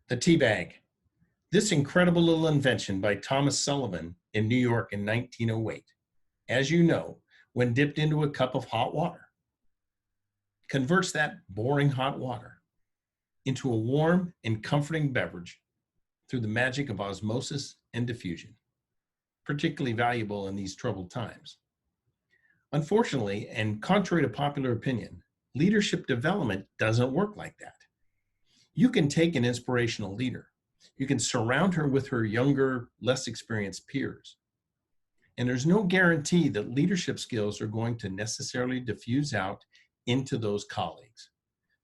The tea bag. This incredible little invention by Thomas Sullivan in New York in 1908, as you know, when dipped into a cup of hot water, converts that boring hot water into a warm and comforting beverage through the magic of osmosis and diffusion, particularly valuable in these troubled times. Unfortunately, and contrary to popular opinion, leadership development doesn't work like that. You can take an inspirational leader. You can surround her with her younger, less experienced peers. And there's no guarantee that leadership skills are going to necessarily diffuse out into those colleagues.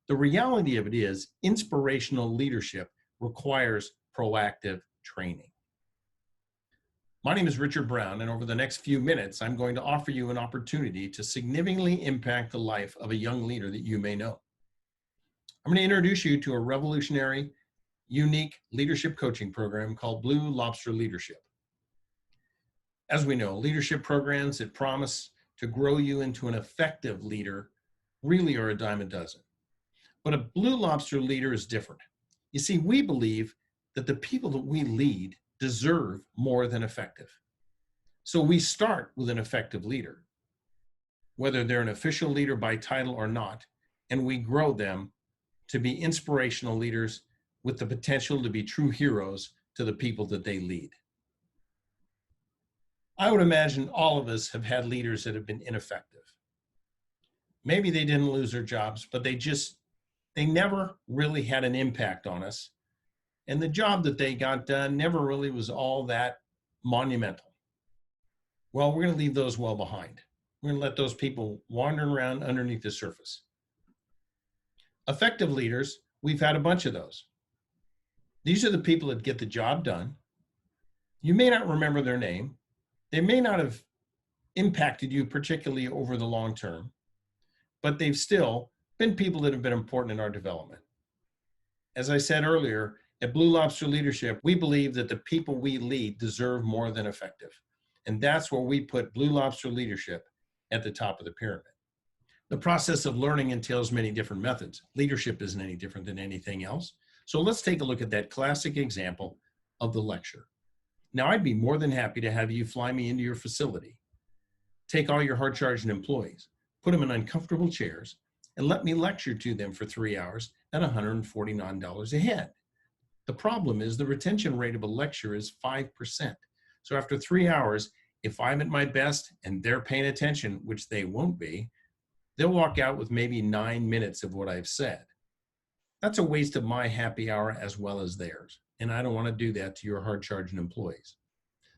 The reality of it is, inspirational leadership requires proactive training. My name is Richard Brown, and over the next few minutes, I'm going to offer you an opportunity to significantly impact the life of a young leader that you may know. I'm going to introduce you to a revolutionary, unique leadership coaching program called Blue Lobster Leadership. As we know, leadership programs that promise to grow you into an effective leader really are a dime a dozen. But a Blue Lobster leader is different. You see, we believe that the people that we lead deserve more than effective. So we start with an effective leader, whether they're an official leader by title or not, and we grow them to be inspirational leaders with the potential to be true heroes to the people that they lead. I would imagine all of us have had leaders that have been ineffective. Maybe they didn't lose their jobs, but they never really had an impact on us. And the job that they got done never really was all that monumental. Well, we're going to leave those well behind. We're going to let those people wander around underneath the surface. Effective leaders, we've had a bunch of those. These are the people that get the job done. You may not remember their name. They may not have impacted you particularly over the long term, but they've still been people that have been important in our development. As I said earlier, at Blue Lobster Leadership, we believe that the people we lead deserve more than effective. And that's where we put Blue Lobster Leadership at the top of the pyramid. The process of learning entails many different methods. Leadership isn't any different than anything else. So let's take a look at that classic example of the lecture. Now, I'd be more than happy to have you fly me into your facility, take all your hard-charging employees, put them in uncomfortable chairs, and let me lecture to them for 3 hours at $149 a head. The problem is the retention rate of a lecture is 5%. So after 3 hours, if I'm at my best and they're paying attention, which they won't be, they'll walk out with maybe 9 minutes of what I've said. That's a waste of my happy hour as well as theirs. And I don't want to do that to your hard-charging employees.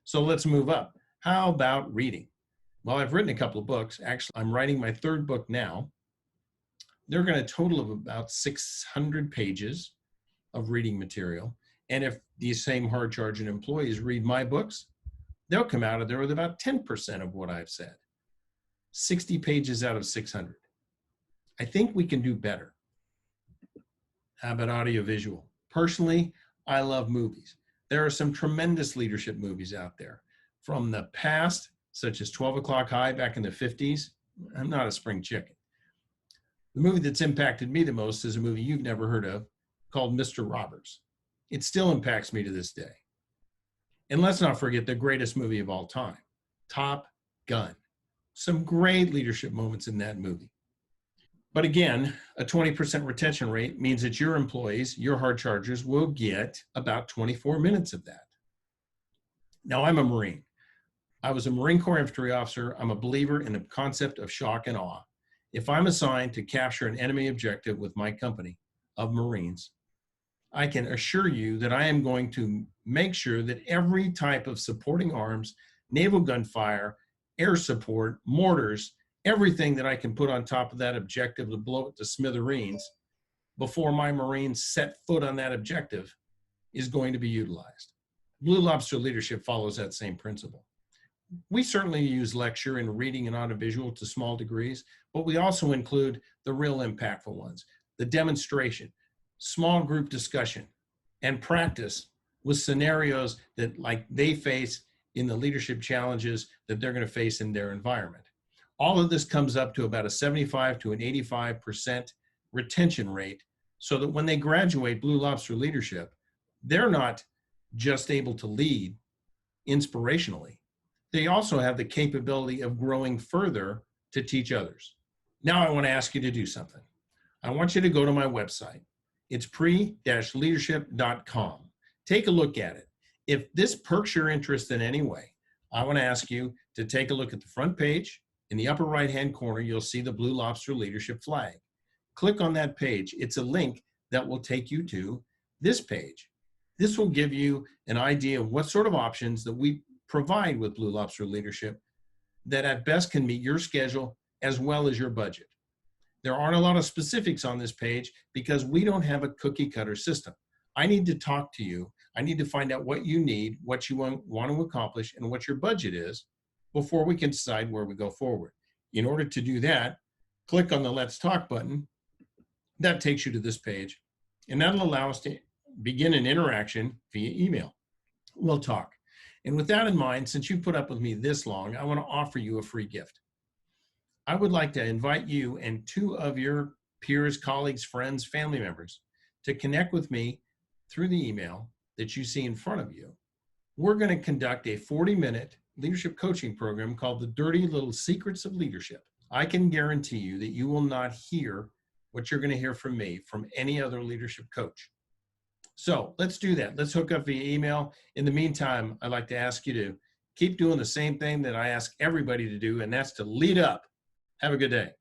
So let's move up. How about reading? Well, I've written a couple of books. Actually, I'm writing my third book now. They're going to total of about 600 pages of reading material. And if these same hard-charging employees read my books, they'll come out of there with about 10% of what I've said. 60 pages out of 600. I think we can do better. How about audiovisual? Personally, I love movies. There are some tremendous leadership movies out there. From the past, such as 12 O'Clock High back in the 50s, I'm not a spring chicken. The movie that's impacted me the most is a movie you've never heard of called Mr. Roberts. It still impacts me to this day. And let's not forget the greatest movie of all time, Top Gun. Some great leadership moments in that movie. But again, a 20% retention rate means that your employees, your hard chargers, will get about 24 minutes of that. Now, I'm a Marine. I was a Marine Corps infantry officer. I'm a believer in the concept of shock and awe. If I'm assigned to capture an enemy objective with my company of Marines, I can assure you that I am going to make sure that every type of supporting arms, naval gunfire, air support, mortars, everything that I can put on top of that objective to blow it to smithereens before my Marines set foot on that objective is going to be utilized. Blue Lobster Leadership follows that same principle. We certainly use lecture and reading and audiovisual to small degrees, but we also include the real impactful ones, the demonstration, small group discussion, and practice with scenarios that like they face in the leadership challenges that they're going to face in their environment. All of this comes up to about a 75 to an 85% retention rate so that when they graduate Blue Lobster Leadership, they're not just able to lead inspirationally. They also have the capability of growing further to teach others. Now I want to ask you to do something. I want you to go to my website. It's pre-leadership.com. Take a look at it. If this perks your interest in any way, I want to ask you to take a look at the front page. In the upper right-hand corner, you'll see the Blue Lobster Leadership flag. Click on that page. It's a link that will take you to this page. This will give you an idea of what sort of options that we provide with Blue Lobster Leadership that at best can meet your schedule as well as your budget. There aren't a lot of specifics on this page because we don't have a cookie cutter system. I need to talk to you. I need to find out what you need, what you want to accomplish, and what your budget is before we can decide where we go forward. In order to do that, click on the Let's Talk button. That takes you to this page, and that'll allow us to begin an interaction via email. We'll talk. And with that in mind, since you put up with me this long, I want to offer you a free gift. I would like to invite you and 2 of your peers, colleagues, friends, family members to connect with me through the email that you see in front of you. We're going to conduct a 40-minute leadership coaching program called The Dirty Little Secrets of Leadership. I can guarantee you that you will not hear what you're going to hear from me from any other leadership coach. So let's do that. Let's hook up via email. In the meantime, I'd like to ask you to keep doing the same thing that I ask everybody to do, and that's to lead up. Have a good day.